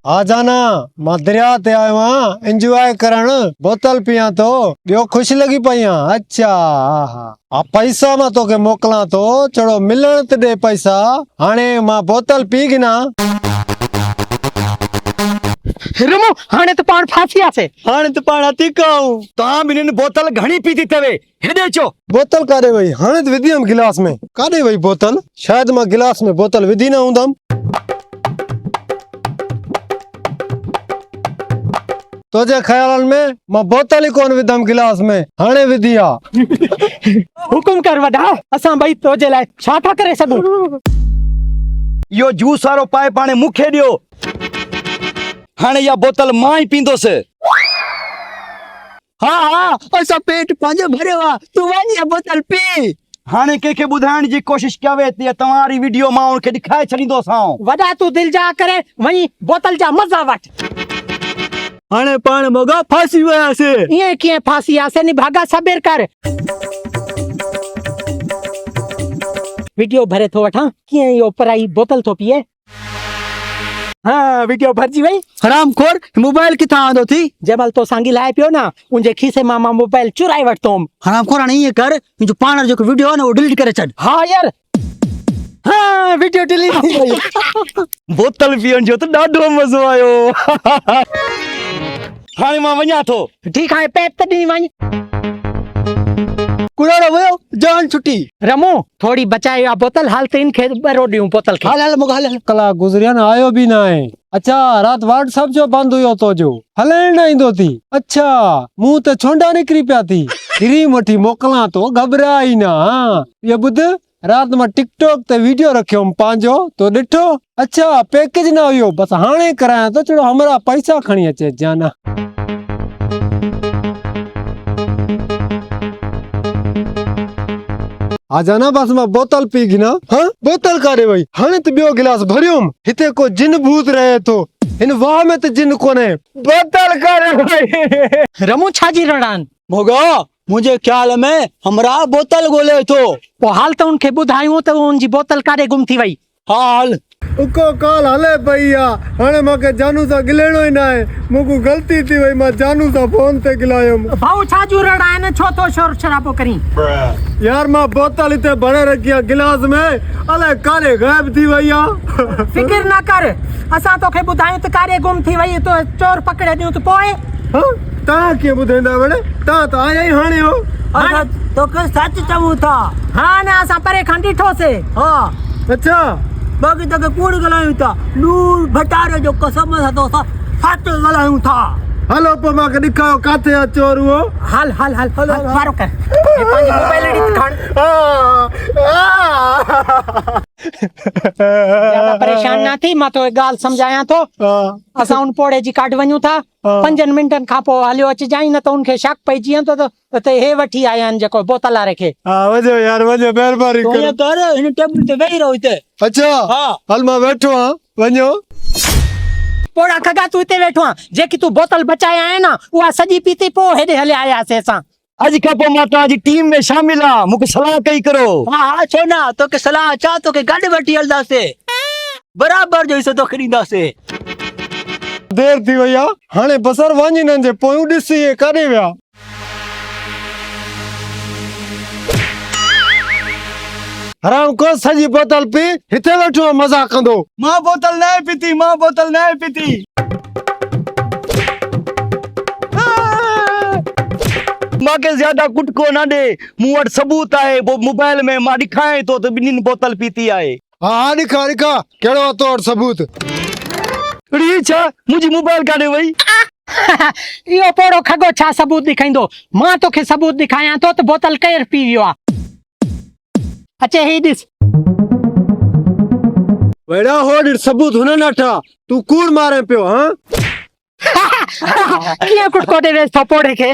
आ जाना मां दरिया ते आयो हां एंजॉय करण बोतल पिया तो बियो खुश लगी पई हां। अच्छा आ पैसा मां तोखे मोकला तो चलो मिलण ते दे पैसा हाणे मां बोतल पी गिना। रमो हाणे तो पाण फांसी आसे हाणे तो पाण अती कहूं तहां बिनिन बोतल घणी पीती तवे हेदे चो बोतल काडे वई हाणे तो विधी हम गिलास में काडे वई बोतल शायद मां गिलास में बोतल विधी ना हूंदम। तोजे ख्यालन में मां बोतल ही कोन विधम गिलास में हाणे विधी आ। हुकुम कर वडा असां भाई तोजे लाए छा था करे सघूं। यो जूस वारो पाए पाणे मुखे दियो हाणे या बोतल मां ही पींदोस। हाँ असां पेट पंहिंजो भरियो आ तू वञ या बोतल पी। हाणे के बुधाइण जी कोशिश कयावे त तव्हारी वीडियो मां उनखे दिखाए छडींदोसां। वडा तू दिल जा करे वही बोतल जा मजा वठ। हाणे पाण मोगा फांसी वयासे ये किए फांसी आसे नि भागा सबेर कर। वीडियो भरे तो वठा किए यो पराई बोतल तो पिए। हाँ वीडियो भरजी वई हरामखोर मोबाइल किथा आंदो थी जमल तो सांगी लाए पियो ना उनजे खीसे मां मोबाइल चुराई वठतोम। हरामखोर हाणे ये कर जो पाण जो वीडियो है ना वो डिलीट करे छड। हाँ यार हाँ वीडियो डिलीट थी वई। बोतल पियण जो तो डाढो मजो आयो। हाणे मां वञा थो। ठीक है पेप त दी वञ कुड़ाड़ो वयो जान छुटी। रमो थोड़ी बचाए आ बोतल हाल तीन खे बरो दियूं बोतल खे। हाल मोगा हाल कलाक गुजरिया न आयो भी ना है। अच्छा रात व्हाट्सएप जो बंद हुयो तो जो हलण न ईंदो थी। अच्छा मुंह ते छोंडा निकरी पिया थी क्रीम वठी मोकला तो घबराई ना। ये बुध रात में टिकटॉक ते वीडियो रखियो पांजो तो डिठो। अच्छा पैकेज ना हुयो बस हाणे कराया तो चलो हमरा पैसा खणी अचे जाना। आ जाना बस मां बोतल पी गिना। हाँ बोतल काडे वई हाणे तो बियो गिलास भरियोम हिते को जिन भूत रहे तो इन वाह में तो जिन कोने बोतल काडे वई। रमो छाजी रड़ान मोगा मुझे ख्याल में हमरा बोतल गोले तो पो हाल तो उनखे बुधायूं तो उनजी बोतल काडे गुम थी वई। हाल उको कॉल हले पई आ हाणे माके जानू सा गिलेणो ही ना है मुकु गलती थी वई मां जानू सा फोन ते गिलायो। भाऊ छाजू रड़ान छो तो शोर शराबो करी यार मां बोतल इते भरे रखी आ गिलास में अले काले गायब थी वई आ। फिक्र ना कर असां तोखे बुधायूं तो काडे गुम थी वई तो चोर पकड़े दियूं तो पोए। हां ता के बुधाईंदा वड़े ता तो आया ही हाणे हो असां तोखे सच चऊं था। हां ना असां परे खां ॾिठो से। हां अच्छा बाकी तक कूड़ गलायूं था नूर भटारे जो कसम सा तो सच गलायूं था। हलो पो माके दिखाओ काथे आ चोर वो। हाल हाल हाल मारो कर ये पांच मोबाइल ॾिठ खण। ज्यादा परेशान ना थी मां तो एक गाल समझाया तो असां उन पोड़े जी काट वणू था 5 मिनटन खां पो हलियो अच जाई न तो उनखे शक पई जियो तो ते हे वठी आया न जको बोतल वाले खे। हां वजो यार वजो मेहरबानी तो ये कर कर इन टेबल ते वेही रहो इते। अच्छा हां हल मां बैठो हां वणो पोड़ा खगा तू इते वेठो आ जेकी तू बोतल बचाया है ना उहा सजी पीती पो हेडे हले आया से असां। आज का पो मां ताजी टीम में शामिल आ मुके सलाह कई करो। हां छो ना तो के सलाह चा तो के गड वठी हलदा से बराबर जो हिस्सो तो खरीदा से। देर थी वई आ हाणे बसर वञ न जे पोयूं ॾिसी काॾे विया। हराम को सजी बोतल पी हिते वेठो मजाक कंदो। मां बोतल नहीं पीती मां बोतल नहीं पीती। मां के ज्यादा कुटको ना दे मूं वट सबूत आए वो मोबाइल में मां दिखाए तो बिनिन बोतल पीती आए। हां दिखा दिखा केड़ो तोड़ सबूत। री छा मुजी मोबाइल काडे वई। यो पोड़ो खगो छा सबूत दिखाइंदो मां तोखे सबूत दिखाया तो बोतल केर पी वियो आ। अचे ही दिस वेड़ा होड़ सबूत हुन नठा तू कूड़ मारे पियो। हां ये कुटको दे वेस पोड़े के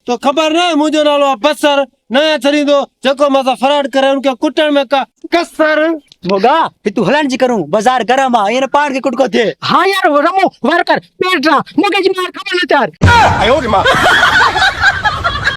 तो खबर ना मुझे नालो बसर नया छरींदो जको मसा फराड करे उनके कुटण में का कसर। मोगा तू हलन जी करूं बाजार गरम आ ये पाड़ के कुटको थे। हाँ यार रमो वार कर पेट रा मगे जी मार खबर न चार।